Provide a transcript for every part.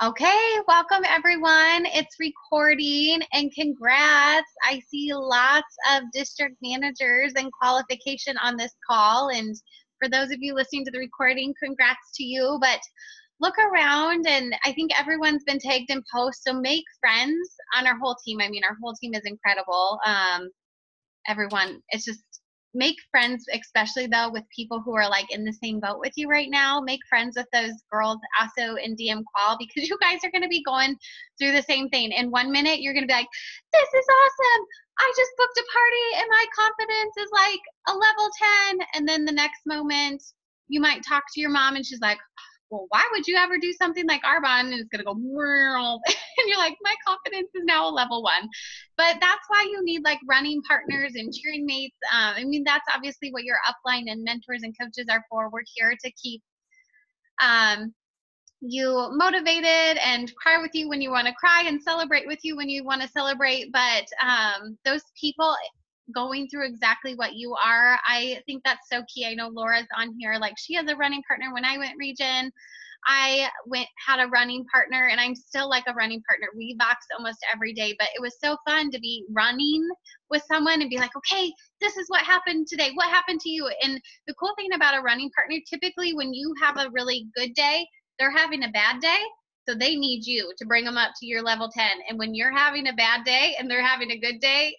Okay, welcome everyone. It's recording and congrats. I see lots of district managers and qualification on this call. And for those of you listening to the recording, congrats to you. But look around and I think everyone's been tagged in posts. So make friends on our whole team. I mean, our whole team is incredible. Everyone, it's just make friends, especially though with people who are like in the same boat with you right now. Make friends with those girls also in DM Qual, because you guys are going to be going through the same thing. In 1 minute, you're going to be like, this is awesome. I just booked a party and my confidence is like a level 10. And then the next moment, you might talk to your mom and she's like, well, why would you ever do something like Arbonne? And it's going to go, and you're like, my confidence is now a level 1. But that's why you need like running partners and cheering mates. I mean, that's obviously what your upline and mentors and coaches are for. We're here to keep you motivated and cry with you when you want to cry and celebrate with you when you want to celebrate. But those people going through exactly what you are, I think that's so key. I know Laura's on here, like she has a running partner. When I went region, I had a running partner, and I'm still like a running partner. We box almost every day, but it was so fun to be running with someone and be like, okay, this is what happened today. What happened to you? And the cool thing about a running partner, typically when you have a really good day, they're having a bad day. So they need you to bring them up to your level 10. And when you're having a bad day and they're having a good day,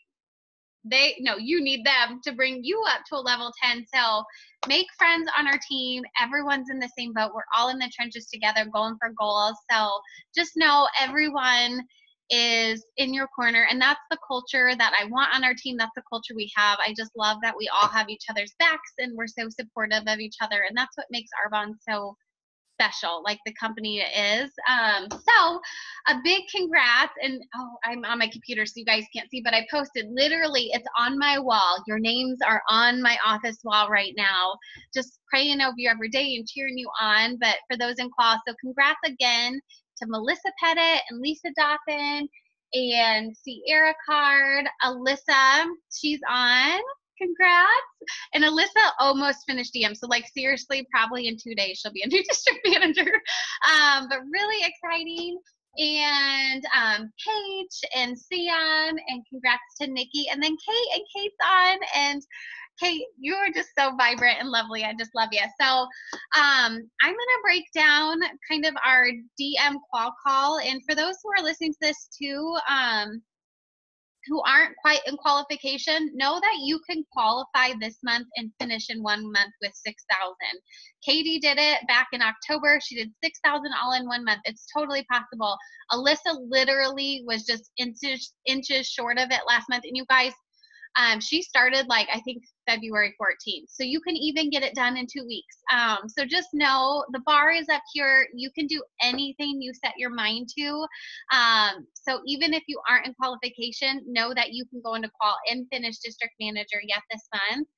you need them to bring you up to a level 10. So make friends on our team. Everyone's in the same boat. We're all in the trenches together going for goals. So just know everyone is in your corner, and that's the culture that I want on our team. That's the culture we have. I just love that we all have each other's backs and we're so supportive of each other, and that's what makes Arbonne so special, like the company is. So a big congrats. And I'm on my computer so you guys can't see, but I posted, literally it's on my wall. Your names are on my office wall right now, just praying over you every day and cheering you on. But for those in Qual, so congrats again to Melissa Pettit and Lisa Doffin and Sierra Card. Alyssa, she's on. Congrats. And Alyssa almost finished DM. So like seriously, probably in 2 days, she'll be a new district manager. But really exciting. And Paige and Sian, and congrats to Nikki. And then Kate, and Kate's on. And Kate, you are just so vibrant and lovely. I just love you. So I'm going to break down kind of our DM Qual-call. And for those who are listening to this too, who aren't quite in qualification, know that you can qualify this month and finish in 1 month with 6,000. Katie did it back in October. She did 6,000 all in 1 month. It's totally possible. Alyssa literally was just inches short of it last month. And you guys, she started like, I think February 14th. So you can even get it done in 2 weeks. So just know the bar is up here. You can do anything you set your mind to. So even if you aren't in qualification, know that you can go into Qual and finish district manager yet this month.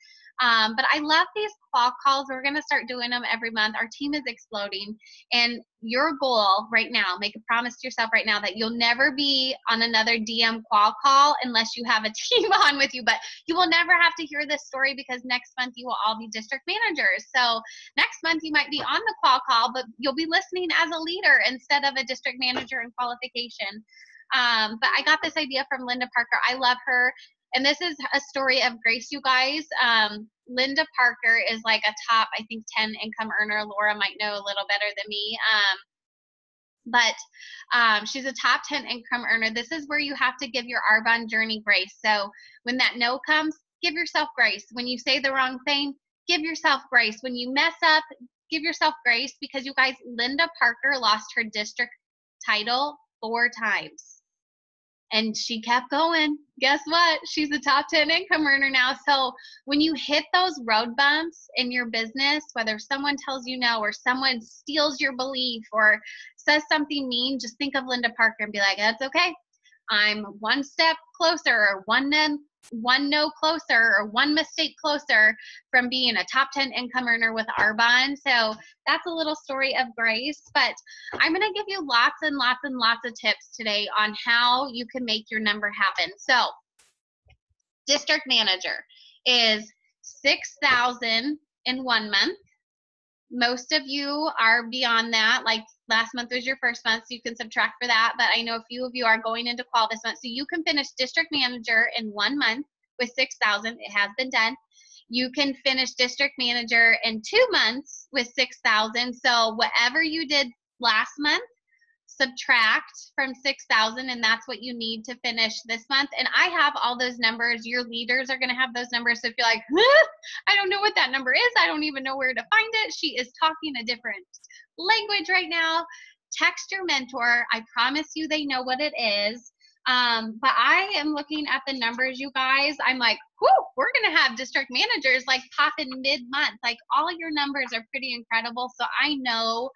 But I love these Qual calls. We're going to start doing them every month. Our team is exploding. And your goal right now, make a promise to yourself right now that you'll never be on another DM Qual call unless you have a team on with you. But you will never have to hear this story, because next month you will all be district managers. So next month you might be on the Qual call, but you'll be listening as a leader instead of a district manager in qualification. But I got this idea from Linda Parker. I love her. And this is a story of grace, you guys. Linda Parker is like a top, I think, 10 income earner. Laura might know a little better than me. But she's a top 10 income earner. This is where you have to give your Arbonne journey grace. So when that no comes, give yourself grace. When you say the wrong thing, give yourself grace. When you mess up, give yourself grace, because you guys, Linda Parker lost her district title 4 times. And she kept going. Guess what? She's a top 10 income earner now. So when you hit those road bumps in your business, whether someone tells you no, or someone steals your belief, or says something mean, just think of Linda Parker and be like, that's okay. I'm 1 step closer, or one no closer, or 1 mistake closer from being a top 10 income earner with Arbonne. So that's a little story of grace. But I'm going to give you lots and lots and lots of tips today on how you can make your number happen. So district manager is 6,000 in 1 month, Most of you are beyond that. Like last month was your first month, so you can subtract for that. But I know a few of you are going into qual this month. So you can finish district manager in 1 month with 6,000. It has been done. You can finish district manager in 2 months with 6,000. So whatever you did last month, subtract from 6,000, and that's what you need to finish this month. And I have all those numbers. Your leaders are going to have those numbers. So if you're like, huh, I don't know what that number is, I don't even know where to find it, she is talking a different language right now, text your mentor. I promise you they know what it is. But I am looking at the numbers, you guys. I'm like, whoo, we're going to have district managers like pop in mid-month. Like all your numbers are pretty incredible. So I know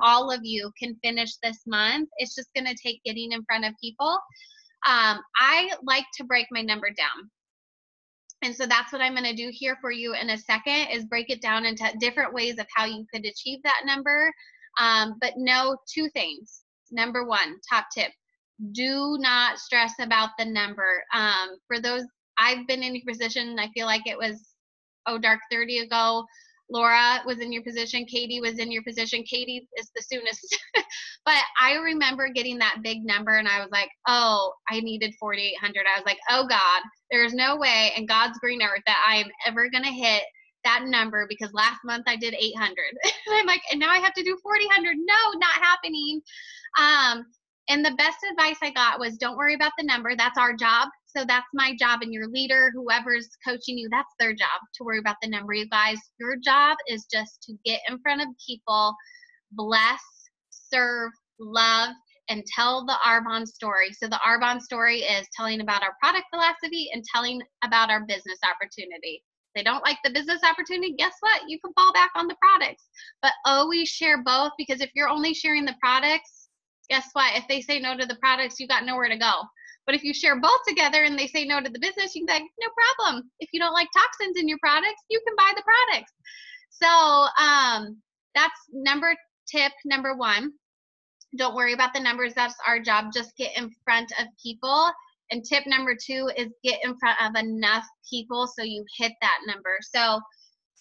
all of you can finish this month. It's just going to take getting in front of people. I like to break my number down. And so that's what I'm going to do here for you in a second, is break it down into different ways of how you could achieve that number. But know 2 things. Number 1, top tip, do not stress about the number. For those, I've been in your position, I feel like it was, dark 30 ago. Laura was in your position. Katie was in your position. Katie is the soonest. But I remember getting that big number and I was like, oh, I needed 4,800. I was like, oh God, there's no way in God's green earth that I am ever going to hit that number, because last month I did 800. And I'm like, and now I have to do 4,000. No, not happening. And the best advice I got was, don't worry about the number. That's our job. So that's my job, and your leader, whoever's coaching you, that's their job to worry about the number. You guys, your job is just to get in front of people, bless, serve, love, and tell the Arbonne story. So the Arbonne story is telling about our product philosophy and telling about our business opportunity. If they don't like the business opportunity, guess what? You can fall back on the products. But always share both, because if you're only sharing the products, guess what? If they say no to the products, you got nowhere to go. But if you share both together and they say no to the business, you can be like, no problem. If you don't like toxins in your products, you can buy the products. So that's tip number 1. Don't worry about the numbers. That's our job. Just get in front of people. And tip number 2 is get in front of enough people so you hit that number. So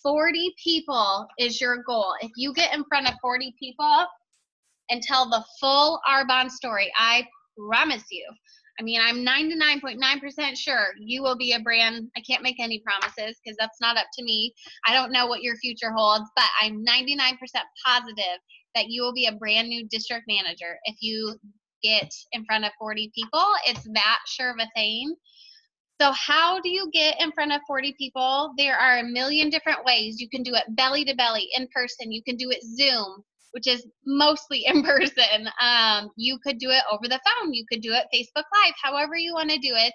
40 people is your goal. If you get in front of 40 people and tell the full Arbonne story, I promise you, I mean, I'm 99.9% sure you will be a brand. I can't make any promises because that's not up to me. I don't know what your future holds, but I'm 99% positive that you will be a brand new district manager if you get in front of 40 people. It's that sure of a thing. So how do you get in front of 40 people? There are a million different ways. You can do it belly to belly, in person. You can do it Zoom, which is mostly in person. You could do it over the phone. You could do it Facebook Live, however you want to do it.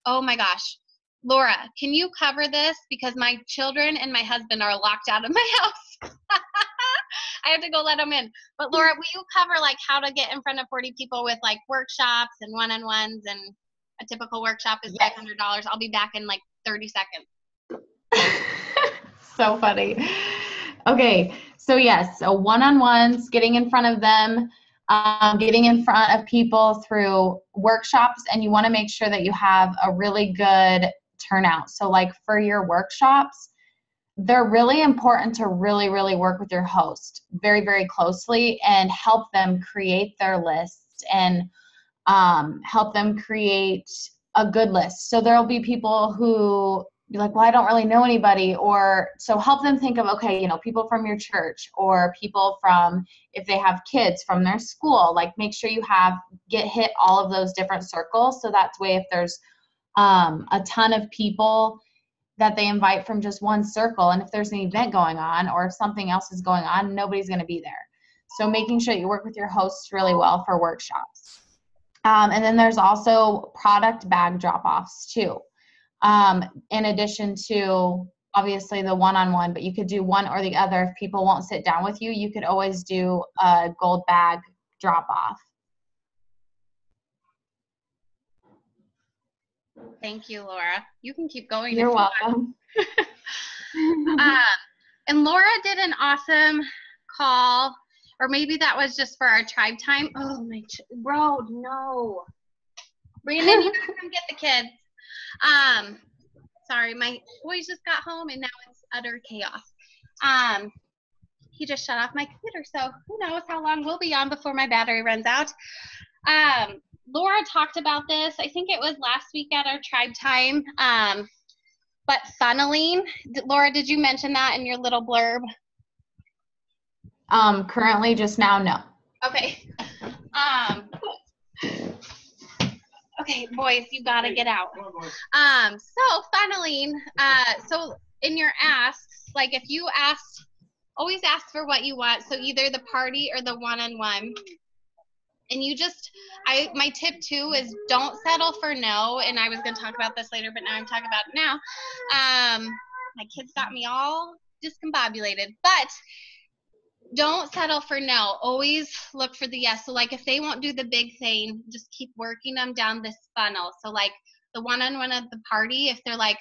Oh my gosh. Laura, can you cover this? Because my children and my husband are locked out of my house. I have to go let them in. But Laura, will you cover like how to get in front of 40 people with like workshops and one-on-ones, and a typical workshop is $500. I'll be back in like 30 seconds. So funny. Okay. So yes, so one-on-ones, getting in front of them, getting in front of people through workshops, and you want to make sure that you have a really good turnout. So like for your workshops, they're really important to really, really work with your host very, very closely and help them create their list and help them create a good list. So there'll be people who be like, well, I don't really know anybody, or so help them think of, okay, you know, people from your church, or people from, if they have kids from their school, like make sure you hit all of those different circles. So that's way if there's a ton of people that they invite from just one circle, and if there's an event going on or if something else is going on, nobody's going to be there. So making sure you work with your hosts really well for workshops. And then there's also product bag drop-offs too. In addition to obviously the one-on-one, but you could do one or the other. If people won't sit down with you, you could always do a gold bag drop-off. Thank you, Laura. You can keep going. You're welcome. And Laura did an awesome call, or maybe that was just for our tribe time. Oh, bro, no. Brandon, you gotta come get the kids. Sorry, my boys just got home and now it's utter chaos. he just shut off my computer, so who knows how long we'll be on before my battery runs out. Laura talked about this, I think it was last week at our tribe time, but funneling. Laura, did you mention that in your little blurb? Currently, just now, no. Okay. Okay, boys, you gotta get out. So funneling, so in your asks, like if you asked, always ask for what you want, so either the party or the one-on-one. And you just, my tip too is don't settle for no, and I was gonna talk about this later, but now I'm talking about it now. My kids got me all discombobulated, but don't settle for no. Always look for the yes. So like if they won't do the big thing, just keep working them down this funnel. So like the one-on-one at the party, if they're like,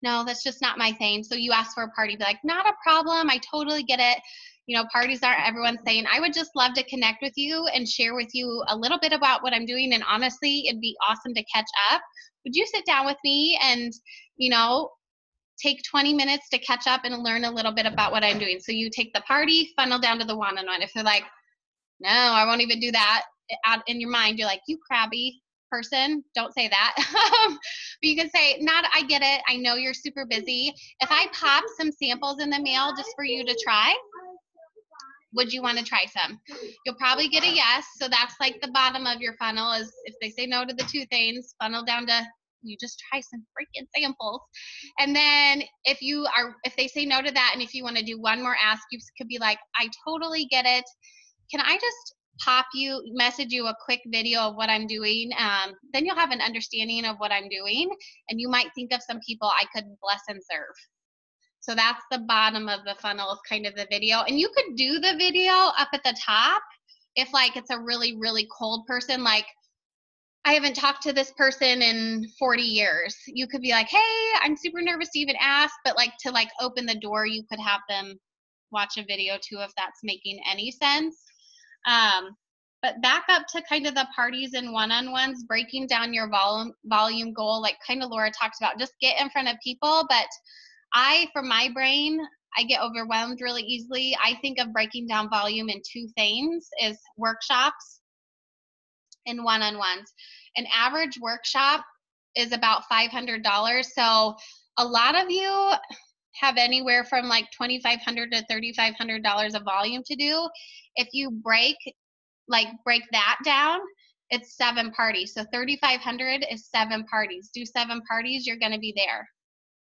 no, that's just not my thing. So you ask for a party, be like, not a problem. I totally get it. You know, parties aren't everyone's thing. I would just love to connect with you and share with you a little bit about what I'm doing. And honestly, it'd be awesome to catch up. Would you sit down with me and, you know, take 20 minutes to catch up and learn a little bit about what I'm doing? So you take the party, funnel down to the one-on-one. If they're like, no, I won't even do that, out in your mind, you're like, you crabby person, don't say that. But you can say, not, I get it. I know you're super busy. If I pop some samples in the mail just for you to try, would you want to try some? You'll probably get a yes. So that's like the bottom of your funnel is if they say no to the two things, funnel down to you just try some freaking samples. And then if they say no to that, and if you want to do one more ask, you could be like, I totally get it. Can I just message you a quick video of what I'm doing? Then you'll have an understanding of what I'm doing, and you might think of some people I could bless and serve. So that's the bottom of the funnel is kind of the video. And you could do the video up at the top if like it's a really, really cold person, like I haven't talked to this person in 40 years. You could be like, hey, I'm super nervous to even ask, but like to like open the door, you could have them watch a video too, if that's making any sense. But back up to kind of the parties and one-on-ones, breaking down your volume goal, like kind of Laura talked about, just get in front of people. But for my brain, I get overwhelmed really easily. I think of breaking down volume in two things, is workshops and one-on-ones. An average workshop is about $500. So a lot of you have anywhere from like $2,500 to $3,500 of volume to do. If you break that down, it's 7 parties. So 3,500 is 7 parties. Do 7 parties, you're going to be there.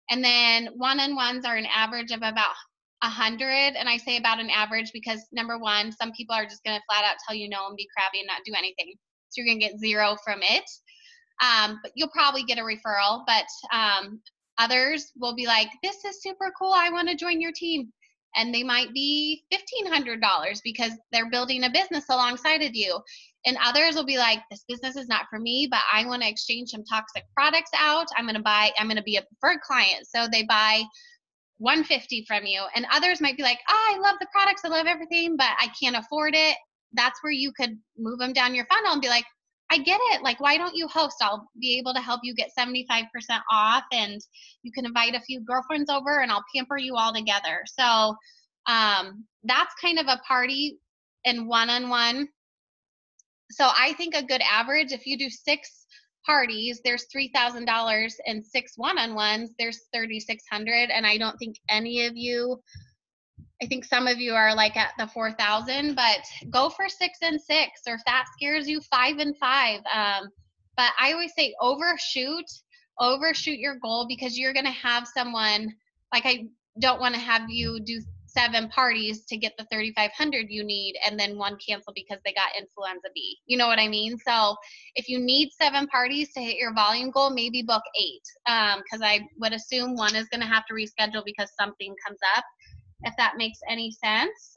And then one-on-ones are an average of about 100. And I say about an average because number one, some people are just going to flat out tell you no and be crabby and not do anything. So you're going to get 0 from it. But you'll probably get a referral, but others will be like, this is super cool. I want to join your team. And they might be $1,500 because they're building a business alongside of you. And others will be like, this business is not for me, but I want to exchange some toxic products out. I'm going to be a preferred client. So they buy $150 from you. And others might be like, oh, I love the products. I love everything, but I can't afford it. That's where you could move them down your funnel and be like, I get it. Like, why don't you host? I'll be able to help you get 75% off, and you can invite a few girlfriends over and I'll pamper you all together. So that's kind of a party and one-on-one. So I think a good average, if you do 6 parties, there's $3,000, and 6 one-on-ones, there's $3,600. And I don't think any of you, I think some of you are like at the 4,000, but go for 6 and 6, or if that scares you, 5 and 5. But I always say overshoot your goal, because you're going to have someone, like I don't want to have you do 7 parties to get the 3,500 you need and then 1 cancel because they got influenza B. You know what I mean? So if you need 7 parties to hit your volume goal, maybe book 8, because I would assume 1 is going to have to reschedule because something comes up, if that makes any sense.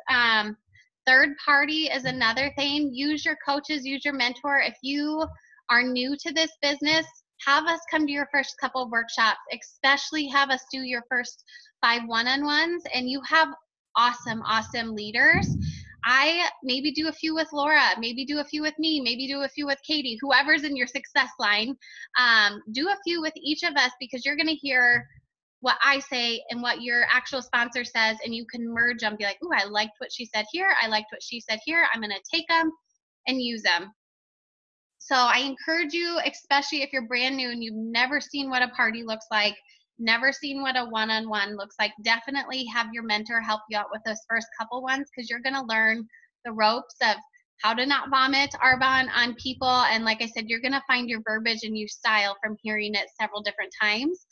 Third party is another thing. Use your coaches, use your mentor. If you are new to this business, have us come to your first couple of workshops, especially have us do your first 5 one-on-ones, and you have awesome leaders. I maybe do a few with Laura, maybe do a few with me, maybe do a few with Katie, whoever's in your success line. Do a few with each of us, because you're going to hear what I say and what your actual sponsor says, and you can merge them. Be like, ooh, I liked what she said here. I liked what she said here. I'm going to take them and use them. So I encourage you, especially if you're brand new and you've never seen what a party looks like, never seen what a one-on-one looks like, definitely have your mentor help you out with those first couple ones, because you're going to learn the ropes of how to not vomit Arbonne on people. And like I said, you're going to find your verbiage and your style from hearing it several different times.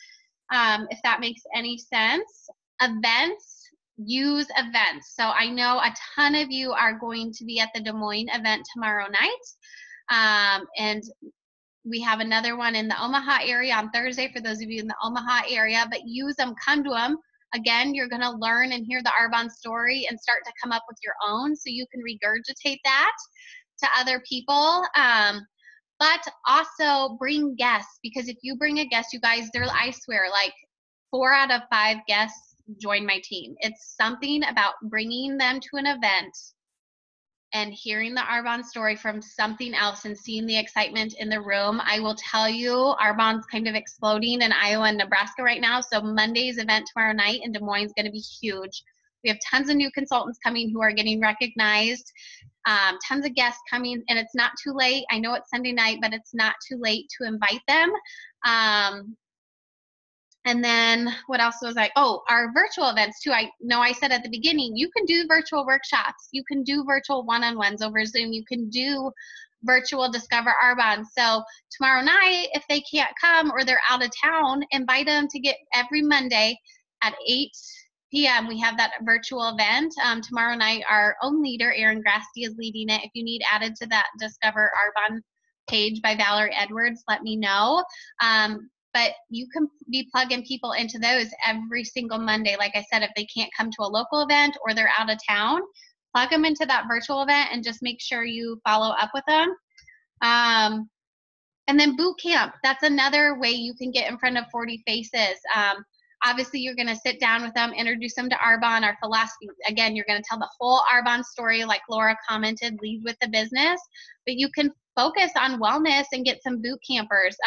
If that makes any sense. Events, use events. So I know a ton of you are going to be at the Des Moines event tomorrow night. And we have another one in the Omaha area on Thursday for those of you in the Omaha area, but use them, come to them. Again, you're going to learn and hear the Arbonne story and start to come up with your own, so you can regurgitate that to other people. But also bring guests, because if you bring a guest, you guys, I swear, like 4 out of 5 guests join my team. It's something about bringing them to an event and hearing the Arbonne story from something else and seeing the excitement in the room. I will tell you, Arbonne's kind of exploding in Iowa and Nebraska right now. So Monday's event tomorrow night in Des Moines is going to be huge. We have tons of new consultants coming who are getting recognized, tons of guests coming, and it's not too late. I know it's Sunday night, but it's not too late to invite them. And then what else was our virtual events too. I know I said at the beginning, you can do virtual workshops. You can do virtual one-on-ones over Zoom. You can do virtual Discover Arbonne. So tomorrow night, if they can't come or they're out of town, invite them to get every Monday at 8 p.m. We have that virtual event. Tomorrow night, our own leader, Erin Grasty, is leading it. If you need added to that Discover Arbonne page by Valerie Edwards, let me know. But you can be plugging people into those every single Monday. Like I said, if they can't come to a local event or they're out of town, plug them into that virtual event and just make sure you follow up with them. And then boot camp, that's another way you can get in front of 40 faces. Obviously, you're going to sit down with them, introduce them to Arbonne, our philosophy. Again, you're going to tell the whole Arbonne story, like Laura commented, lead with the business. But you can focus on wellness and get some boot campers.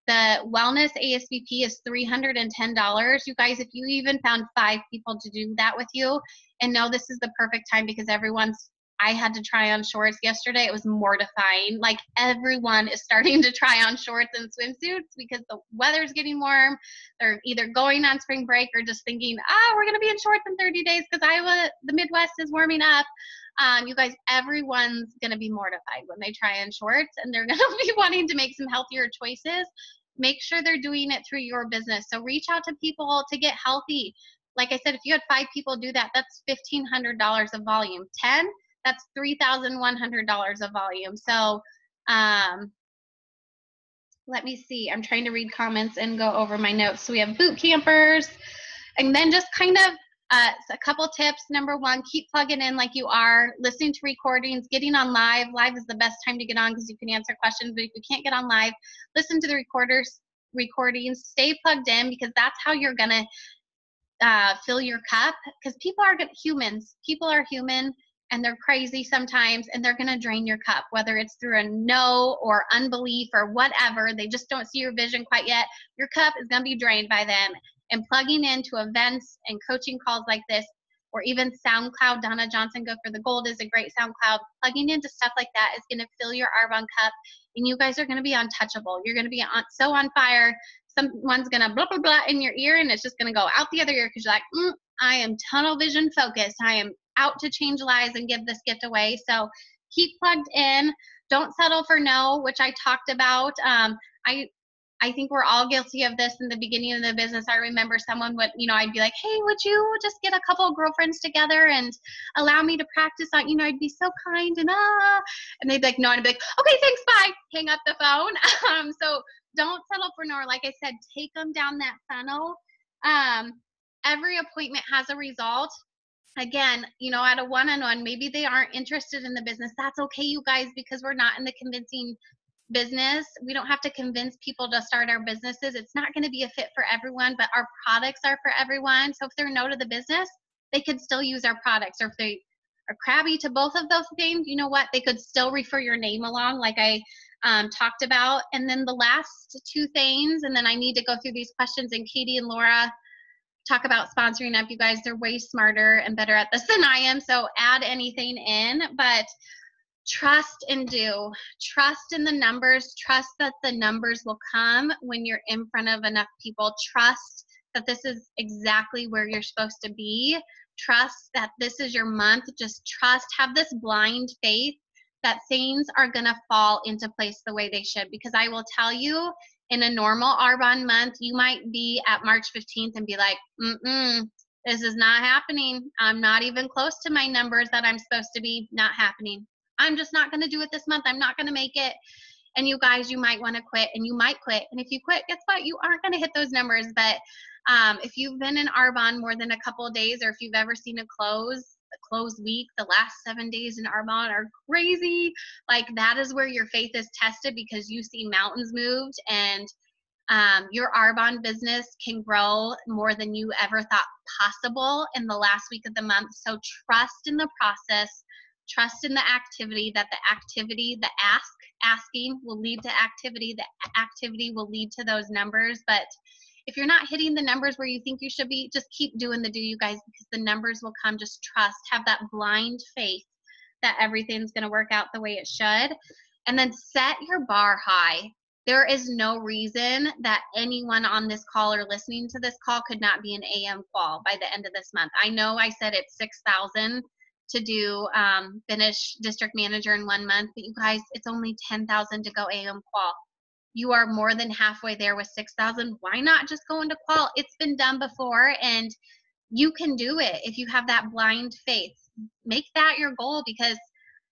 The wellness ASVP is $310. You guys, if you even found 5 people to do that with you, and know this is the perfect time, because I had to try on shorts yesterday. It was mortifying. Like, everyone is starting to try on shorts and swimsuits because the weather's getting warm. They're either going on spring break or just thinking, we're going to be in shorts in 30 days because the Midwest is warming up. You guys, everyone's going to be mortified when they try on shorts, and they're going to be wanting to make some healthier choices. Make sure they're doing it through your business. So reach out to people to get healthy. Like I said, if you had 5 people do that, that's $1,500 of volume. 10, that's $3,100 of volume. So let me see. I'm trying to read comments and go over my notes. So we have boot campers, and then just kind of a couple tips. Number 1, keep plugging in like you are, listening to recordings, getting on live. Live is the best time to get on because you can answer questions, but if you can't get on live, listen to the recordings, stay plugged in, because that's how you're going to fill your cup, because people are humans. People are human, and they're crazy sometimes, and they're going to drain your cup, whether it's through a no or unbelief or whatever. They just don't see your vision quite yet. Your cup is going to be drained by them. And plugging into events and coaching calls like this, or even SoundCloud, Donna Johnson, Go for the Gold is a great SoundCloud. Plugging into stuff like that is going to fill your Arbonne cup, and you guys are going to be untouchable. You're going to be so on fire. Someone's going to blah, blah, blah in your ear, and it's just going to go out the other ear because you're like, I am tunnel vision focused. I am out to change lives and give this gift away. So keep plugged in. Don't settle for no, which I talked about. I think we're all guilty of this in the beginning of the business. I remember someone would, I'd be like, hey, would you just get a couple of girlfriends together and allow me to practice on, I'd be so kind and they'd be like, no, and I'd be like, okay, thanks, bye. Hang up the phone. So don't settle for no. Like I said, take them down that funnel. Every appointment has a result. Again, at a one-on-one, maybe they aren't interested in the business. That's okay, you guys, because we're not in the convincing business. We don't have to convince people to start our businesses. It's not going to be a fit for everyone, but our products are for everyone. So if they're no to the business, they could still use our products. Or if they are crabby to both of those things, you know what? They could still refer your name along, like I talked about. And then the last 2 things, and then I need to go through these questions, and Katie and Laura talk about sponsoring up. You guys are way smarter and better at this than I am. So add anything in, but trust and do. Trust in the numbers. Trust that the numbers will come when you're in front of enough people. Trust that this is exactly where you're supposed to be. Trust that this is your month. Just trust. Have this blind faith that things are going to fall into place the way they should. Because I will tell you, in a normal Arbonne month, you might be at March 15th and be like, this is not happening. I'm not even close to my numbers that I'm supposed to be. Not happening. I'm just not going to do it this month. I'm not going to make it. And you guys, you might want to quit, and you might quit. And if you quit, guess what? You aren't going to hit those numbers. But if you've been in Arbonne more than a couple of days, or if you've ever seen a close week, the last 7 days in Arbonne are crazy. Like, that is where your faith is tested, because you see mountains moved, and your Arbonne business can grow more than you ever thought possible in the last week of the month. So trust in the process. Trust in the activity, that the activity, the asking will lead to activity. The activity will lead to those numbers. But if you're not hitting the numbers where you think you should be, just keep doing the do, you guys, because the numbers will come. Just trust. Have that blind faith that everything's going to work out the way it should. And then set your bar high. There is no reason that anyone on this call or listening to this call could not be an AM qual by the end of this month. I know I said it's 6,000 to do finish district manager in 1 month, but you guys, it's only 10,000 to go AM qual. You are more than halfway there with 6,000. Why not just go into qual? It's been done before, and you can do it if you have that blind faith. Make that your goal, because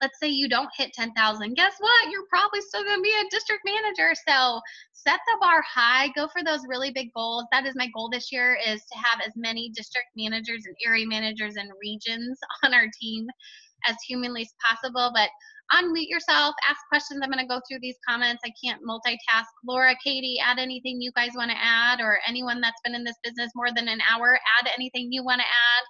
let's say you don't hit 10,000. Guess what? You're probably still going to be a district manager. So set the bar high. Go for those really big goals. That is my goal this year, is to have as many district managers and area managers and regions on our team as humanly possible. But unmute yourself, ask questions. I'm going to go through these comments. I can't multitask. Laura, Katie, add anything you guys want to add, or anyone that's been in this business more than an hour, add anything you want to add.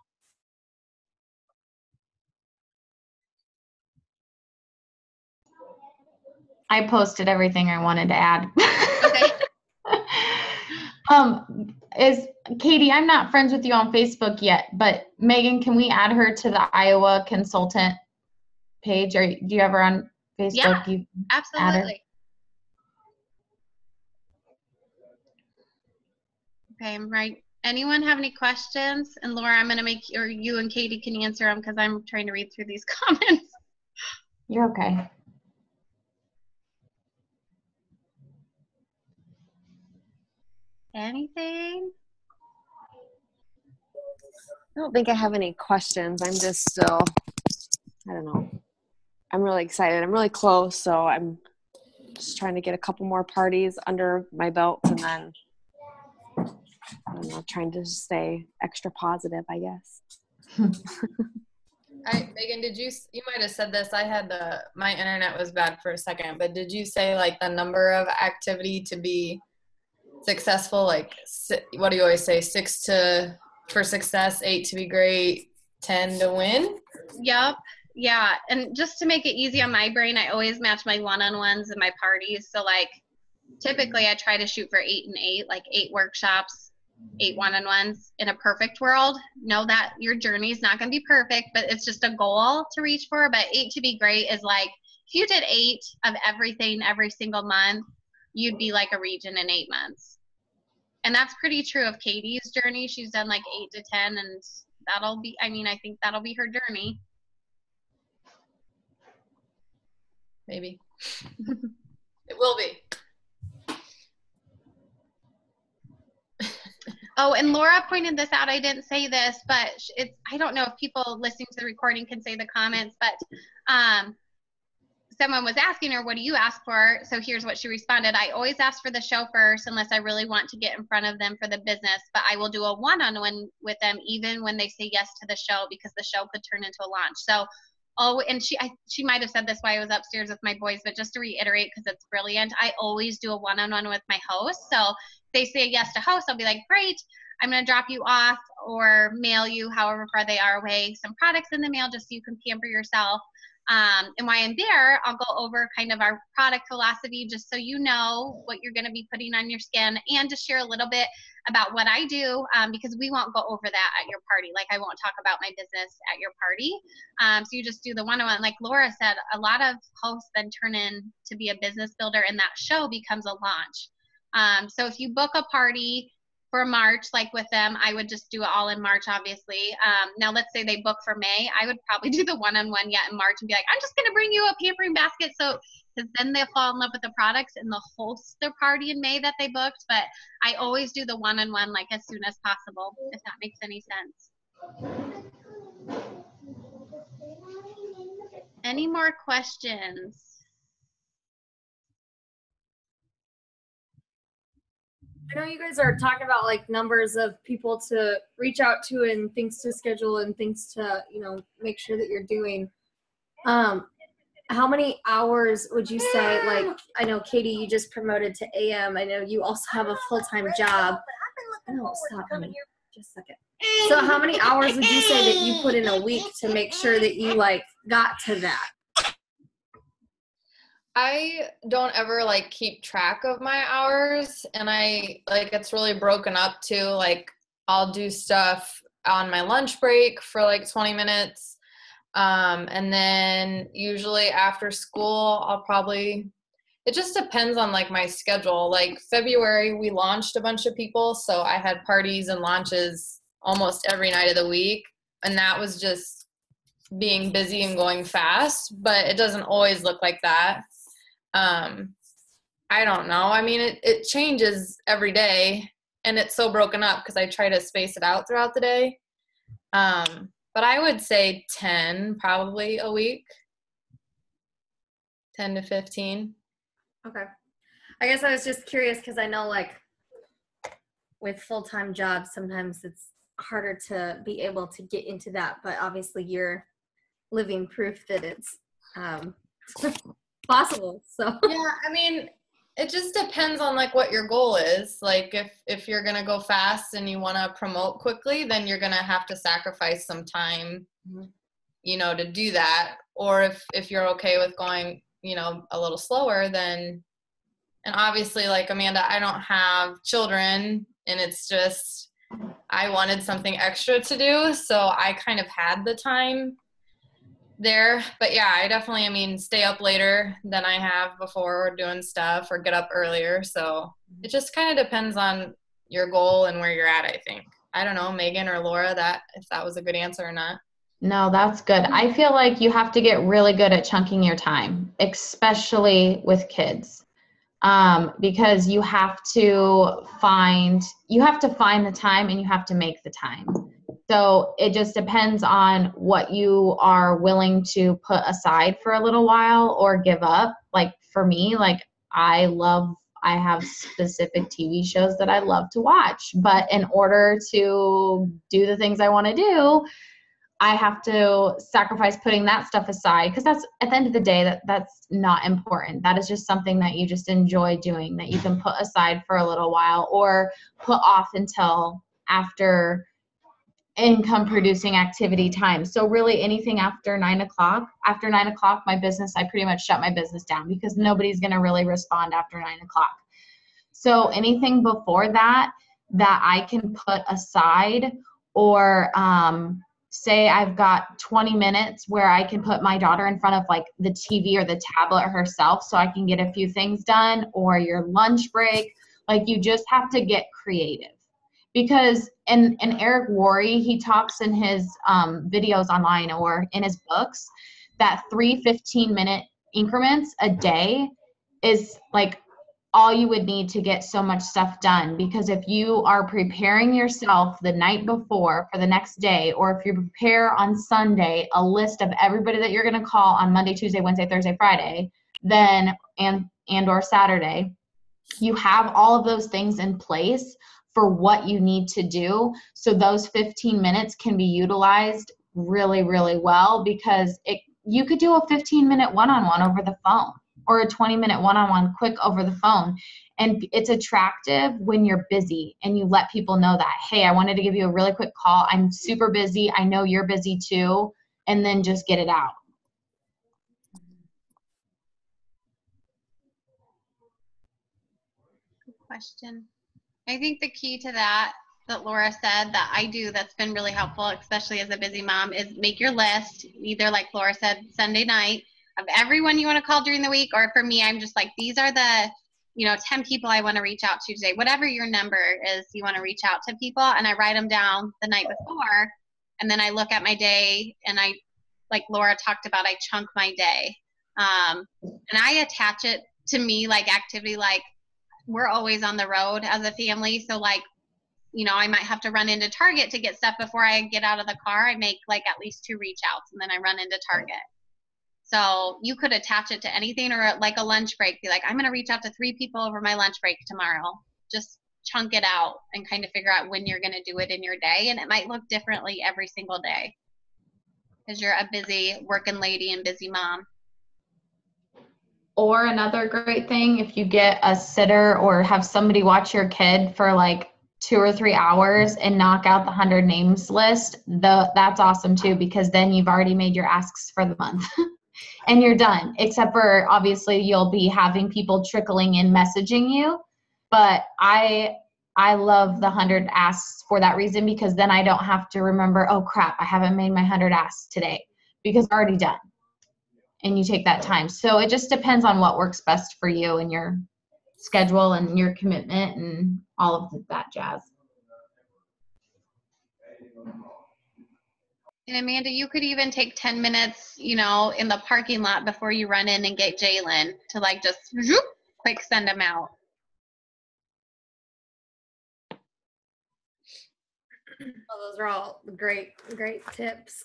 I posted everything I wanted to add. Okay. Is Katie, I'm not friends with you on Facebook yet, but Megan, can we add her to the Iowa consultant page? Or do you have her on Facebook? Yeah, absolutely. Okay, I'm right. Anyone have any questions? And Laura, I'm going to make, or you and Katie can answer them, because I'm trying to read through these comments. You're okay. Anything? I don't think I have any questions. I'm just still, I don't know. I'm really excited. I'm really close, so I'm just trying to get a couple more parties under my belt, and then, I don't know, trying to stay extra positive, I guess. Megan, you might have said this. I had my internet was bad for a second, but did you say like the number of activity to be successful? Like, what do you always say? 6 for success, 8 to be great, 10 to win? Yep. Yeah. And just to make it easy on my brain, I always match my one-on-ones and my parties. So like, typically I try to shoot for 8 and 8, like 8 workshops, 8 one-on-ones. In a perfect world, know that your journey is not going to be perfect, but it's just a goal to reach for. But 8 to be great is like, if you did 8 of everything every single month, you'd be like a region in 8 months. And that's pretty true of Katie's journey. She's done like 8 to 10, and that'll be, I think that'll be her journey. Maybe. It will be. Oh, and Laura pointed this out. I didn't say this, but I don't know if people listening to the recording can say the comments, but someone was asking her, what do you ask for? So here's what she responded. I always ask for the show first, unless I really want to get in front of them for the business, but I will do a one-on-one with them even when they say yes to the show, because the show could turn into a launch. So, and she might have said this while I was upstairs with my boys, but just to reiterate, because it's brilliant, I always do a one-on-one with my host. So if they say yes to host, I'll be like, great, I'm going to drop you off or mail you, however far they are away, some products in the mail just so you can pamper yourself. And while I'm there, I'll go over kind of our product philosophy just so you know what you're going to be putting on your skin, and to share a little bit about what I do, because we won't go over that at your party. Like, I won't talk about my business at your party. So you just do the one-on-one. Like Laura said, a lot of hosts then turn in to be a business builder, and that show becomes a launch. So if you book a party for March, like with them, I would just do it all in March, obviously. Now, let's say they book for May. I would probably do the one-on-one yet in March and be like, I'm just going to bring you a pampering basket. So, because then they'll fall in love with the products and they'll host their party in May that they booked. But I always do the one-on-one like as soon as possible, if that makes any sense. Any more questions? I know you guys are talking about like numbers of people to reach out to and things to schedule and things to, you know, make sure that you're doing. How many hours would you say, like, I know Katie, you just promoted to AM. I know you also have a full-time job. No, stop, honey. Just a second. So how many hours would you say that you put in a week to make sure that you like got to that? I don't ever like keep track of my hours, and I like it's really broken up too. Like, I'll do stuff on my lunch break for like 20 minutes. And then usually after school, it just depends on like my schedule. Like February, we launched a bunch of people. So I had parties and launches almost every night of the week. And that was just being busy and going fast, but it doesn't always look like that. I don't know. I mean, it changes every day, and it's so broken up because I try to space it out throughout the day. But I would say 10 probably a week, 10 to 15. Okay. I guess I was just curious because I know like with full-time jobs, sometimes it's harder to be able to get into that, but obviously you're living proof that it's possible. So yeah, I mean, it just depends on like what your goal is. Like if you're going to go fast and you want to promote quickly, then you're going to have to sacrifice some time, you know, to do that. Or if you're okay with going, you know, a little slower, then, and obviously like Amanda, I don't have children, and it's just, I wanted something extra to do. So I kind of had the time there. But yeah, I definitely, I mean, stay up later than I have before, or doing stuff, or get up earlier. So it just kind of depends on your goal and where you're at, I think. I don't know, Megan or Laura, if that was a good answer or not. No, that's good. I feel like you have to get really good at chunking your time, especially with kids, because you have to find the time, and you have to make the time. So it just depends on what you are willing to put aside for a little while or give up. Like for me, like I have specific TV shows that I love to watch, but in order to do the things I want to do, I have to sacrifice putting that stuff aside, because that's, at the end of the day, that's not important. That is just something that you just enjoy doing, that you can put aside for a little while or put off until after income producing activity time. So really anything after 9 o'clock, my business, I pretty much shut my business down, because nobody's going to really respond after 9 o'clock. So anything before that I can put aside, or say I've got 20 minutes where I can put my daughter in front of like the TV or the tablet herself so I can get a few things done, or your lunch break. Like, you just have to get creative. Because and Eric Worre, he talks in his videos online or in his books that 3 15-minute increments a day is like all you would need to get so much stuff done. Because if you are preparing yourself the night before for the next day, or if you prepare on Sunday a list of everybody that you're going to call on Monday, Tuesday, Wednesday, Thursday, Friday, then and or Saturday, you have all of those things in place for what you need to do. So those 15 minutes can be utilized really, really well, because you could do a 15-minute one-on-one over the phone, or a 20-minute one-on-one quick over the phone. And it's attractive when you're busy and you let people know that, hey, I wanted to give you a really quick call. I'm super busy. I know you're busy too. And then just get it out. question. I think the key to that Laura said that I do that's been really helpful, especially as a busy mom, is make your list, either like Laura said, Sunday night, of everyone you want to call during the week, or for me, I'm just like, these are the 10 people I want to reach out to today. Whatever your number is, you want to reach out to people, and I write them down the night before, and then I look at my day, and I, like Laura talked about, I chunk my day. And I attach it to me like activity, like we're always on the road as a family. So like, I might have to run into Target to get stuff before I get out of the car. I make like at least 2 reach outs and then I run into Target. So you could attach it to anything, or like a lunch break, be like, I'm going to reach out to 3 people over my lunch break tomorrow. Just chunk it out and kind of figure out when you're going to do it in your day. And it might look differently every single day because you're a busy working lady and busy mom. Or another great thing, if you get a sitter or have somebody watch your kid for like 2 or 3 hours and knock out the 100 names list, that's awesome too, because then you've already made your asks for the month and you're done. Except for obviously you'll be having people trickling in messaging you, but I love the 100 asks for that reason, because then I don't have to remember, oh crap, I haven't made my 100 asks today, because I'm already done. And you take that time. So it just depends on what works best for you and your schedule and your commitment and all of that jazz. And Amanda, you could even take 10 minutes, in the parking lot before you run in and get Jalen to like just whoop, quick send them out. Well, those are all great tips.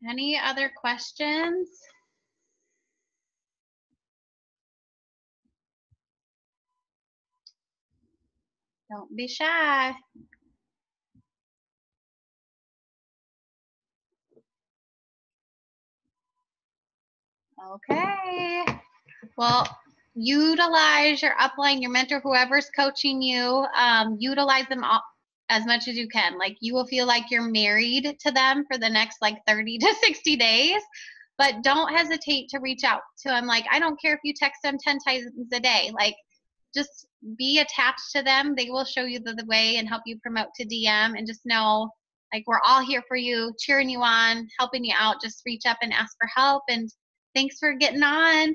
Any other questions? Don't be shy. Okay. Well, utilize your upline, your mentor, whoever's coaching you. Utilize them all as much as you can. Like, you will feel like you're married to them for the next like 30 to 60 days. But don't hesitate to reach out to them. Like, I don't care if you text them 10 times a day. Like, just be attached to them. They will show you the way and help you promote to DM. And just know, like, we're all here for you, cheering you on, helping you out. Just reach up and ask for help. And thanks for getting on.